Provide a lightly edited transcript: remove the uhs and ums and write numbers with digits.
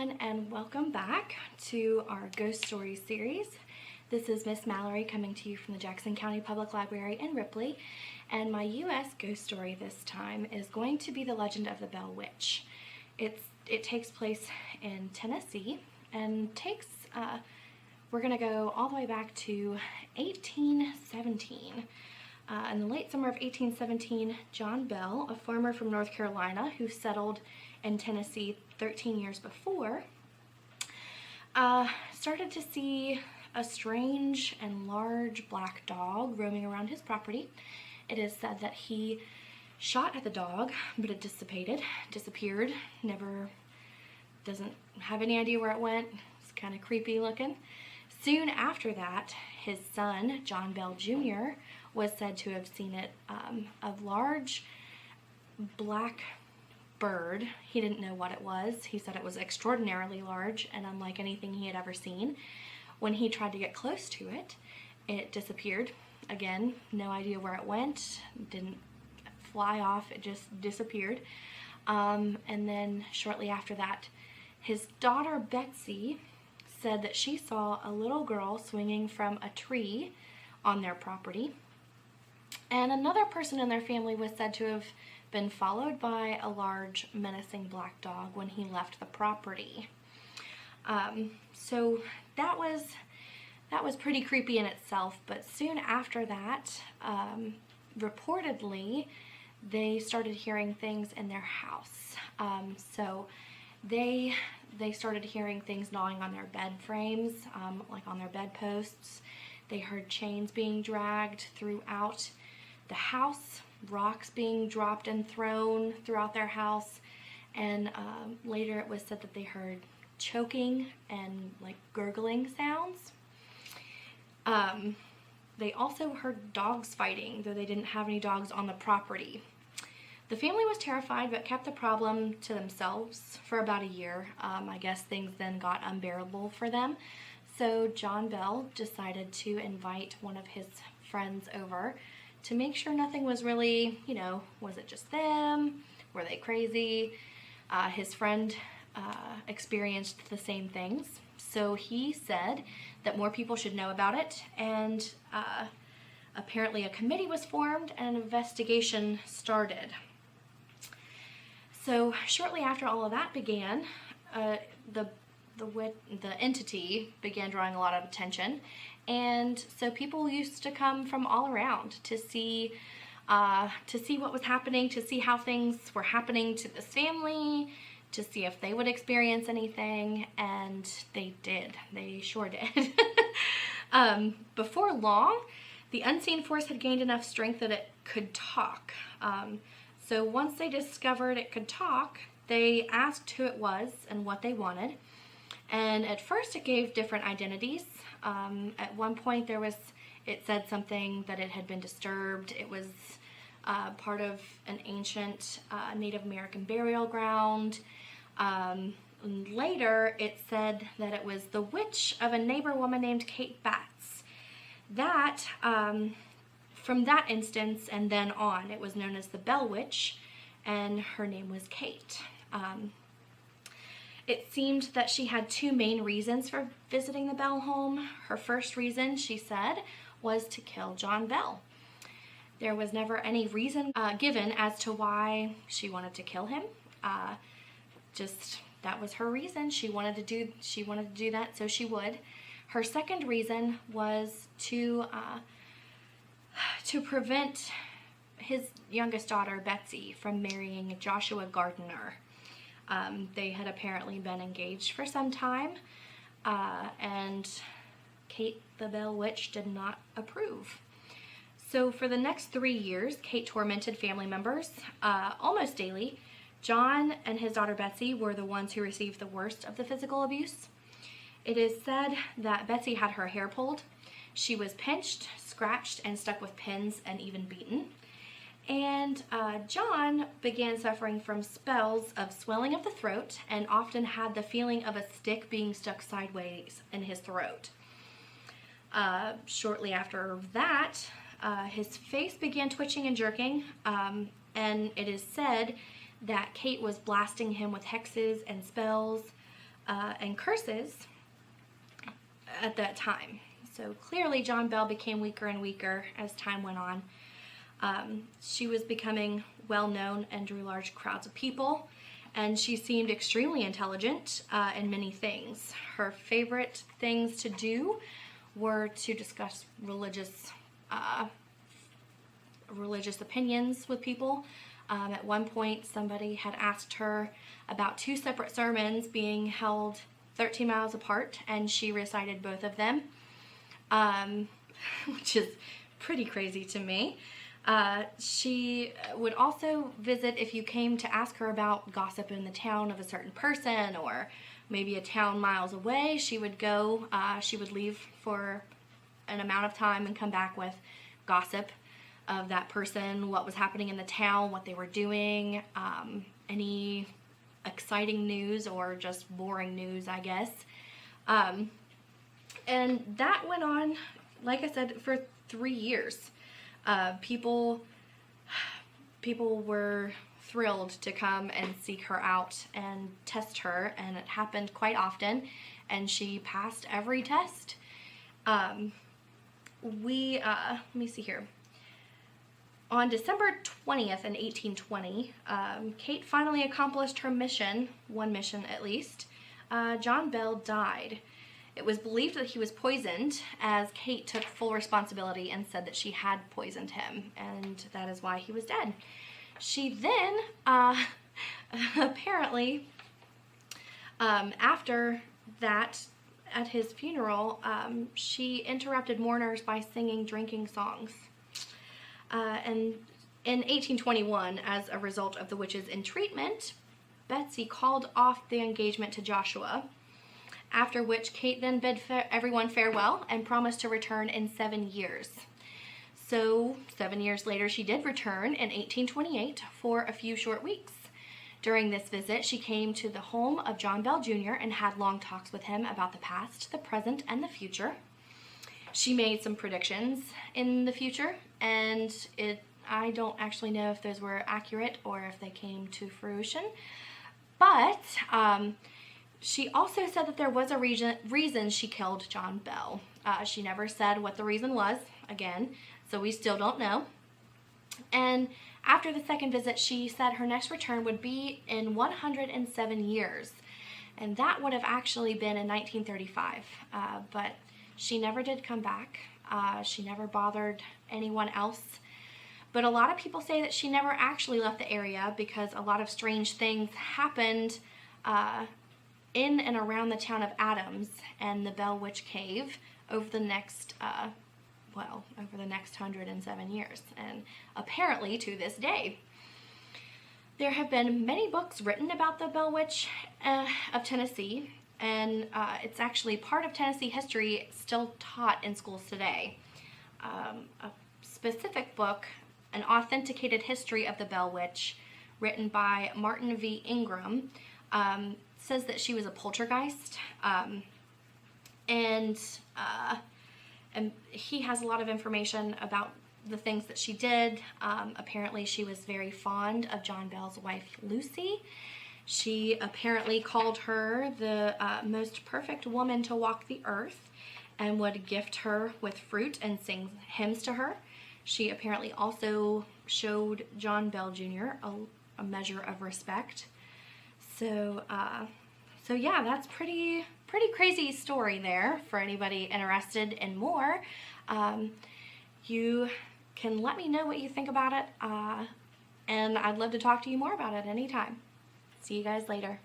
everyone, and welcome back to our ghost stories series. This is Miss Mallory coming to you from the Jackson County Public Library in Ripley, and my U.S. ghost story this time is going to be the legend of the Bell Witch. It takes place in Tennessee and we're going to go all the way back to 1817. In the late summer of 1817, John Bell, a farmer from North Carolina who settled in Tennessee 13 years before, started to see a strange and large black dog roaming around his property. It is said that he shot at the dog, but it disappeared, doesn't have any idea where it went. It's kind of creepy looking. Soon after that, his son, John Bell Jr., was said to have seen it, a large black bird. He didn't know what it was. He said it was extraordinarily large and unlike anything he had ever seen. When he tried to get close to it, it disappeared. Again, no idea where it went. Didn't fly off. It just disappeared. And then shortly after that, his daughter Betsy said that she saw a little girl swinging from a tree on their property. And another person in their family was said to have been followed by a large menacing black dog when he left the property. So that was pretty creepy in itself, but soon after that, reportedly, they started hearing things in their house. So they started hearing things gnawing on their bed frames, like on their bedposts. They heard chains being dragged throughout the house, rocks being dropped and thrown throughout their house, and later it was said that they heard choking and like gurgling sounds. They also heard dogs fighting, though they didn't have any dogs on the property. The family was terrified but kept the problem to themselves for about a year. I guess things then got unbearable for them. So John Bell decided to invite one of his friends over to make sure nothing was really, was it just them? Were they crazy? His friend experienced the same things. So he said that more people should know about it, and apparently a committee was formed and an investigation started. So shortly after all of that began, the entity began drawing a lot of attention, and so people used to come from all around to see what was happening, to see how things were happening to this family, to see if they would experience anything, and they did. They sure did. Before long, the unseen force had gained enough strength that it could talk. So once they discovered it could talk, they asked who it was and what they wanted. And at first it gave different identities. At one point it said something that it had been disturbed. It was part of an ancient Native American burial ground. Later it said that it was the witch of a neighbor woman named Kate Batts. That, from that instance and then on, it was known as the Bell Witch, and her name was Kate. It seemed that she had two main reasons for visiting the Bell home. Her first reason, she said, was to kill John Bell. There was never any reason given as to why she wanted to kill him. Just that was her reason. She wanted to do that, so she would. Her second reason was to prevent his youngest daughter Betsy from marrying Joshua Gardner. They had apparently been engaged for some time, and Kate the Bell Witch did not approve. So for the next 3 years, Kate tormented family members almost daily. John and his daughter Betsy were the ones who received the worst of the physical abuse. It is said that Betsy had her hair pulled. She was pinched, scratched, and stuck with pins and even beaten. And John began suffering from spells of swelling of the throat and often had the feeling of a stick being stuck sideways in his throat. Shortly after that, his face began twitching and jerking, and it is said that Kate was blasting him with hexes and spells. and curses at that time. So clearly John Bell became weaker and weaker as time went on. She was becoming well known and drew large crowds of people, and she seemed extremely intelligent in many things. Her favorite things to do were to discuss religious opinions with people. At one point, somebody had asked her about 2 separate sermons being held 13 miles apart, and she recited both of them, which is pretty crazy to me. She would also visit if you came to ask her about gossip in the town of a certain person, or maybe a town miles away. She would go, she would leave for an amount of time and come back with gossip of that person, what was happening in the town, what they were doing, any exciting news or just boring news, I guess. And that went on, like I said, for 3 years. People were thrilled to come and seek her out and test her, and it happened quite often, and she passed every test. Let me see here. On December 20th in 1820, Kate finally accomplished her mission, one mission at least. John Bell died. It was believed that he was poisoned, as Kate took full responsibility and said that she had poisoned him, and that is why he was dead. She then, apparently, after that, at his funeral, she interrupted mourners by singing drinking songs. And in 1821, as a result of the witch's entreatment, Betsy called off the engagement to Joshua, after which Kate then bid everyone farewell and promised to return in 7 years. So 7 years later, she did return in 1828 for a few short weeks. During this visit, she came to the home of John Bell Jr. and had long talks with him about the past, the present, and the future. She made some predictions in the future, and I don't actually know if those were accurate or if they came to fruition. But she also said that there was a reason she killed John Bell. She never said what the reason was, again, so we still don't know. And after the second visit, she said her next return would be in 107 years. And that would have actually been in 1935. But she never did come back. She never bothered anyone else. But a lot of people say that she never actually left the area because a lot of strange things happened in and around the town of Adams and the Bell Witch Cave over the next 107 years, and apparently to this day. There have been many books written about the Bell Witch of Tennessee, and it's actually part of Tennessee history still taught in schools today. A specific book, An Authenticated History of the Bell Witch, written by Martin V. Ingram, says that she was a poltergeist, and he has a lot of information about the things that she did. Apparently she was very fond of John Bell's wife, Lucy. She apparently called her the most perfect woman to walk the earth and would gift her with fruit and sing hymns to her. She apparently also showed John Bell Jr. a measure of respect. So yeah, that's pretty crazy story there for anybody interested in more. You can let me know what you think about it, and I'd love to talk to you more about it anytime. See you guys later.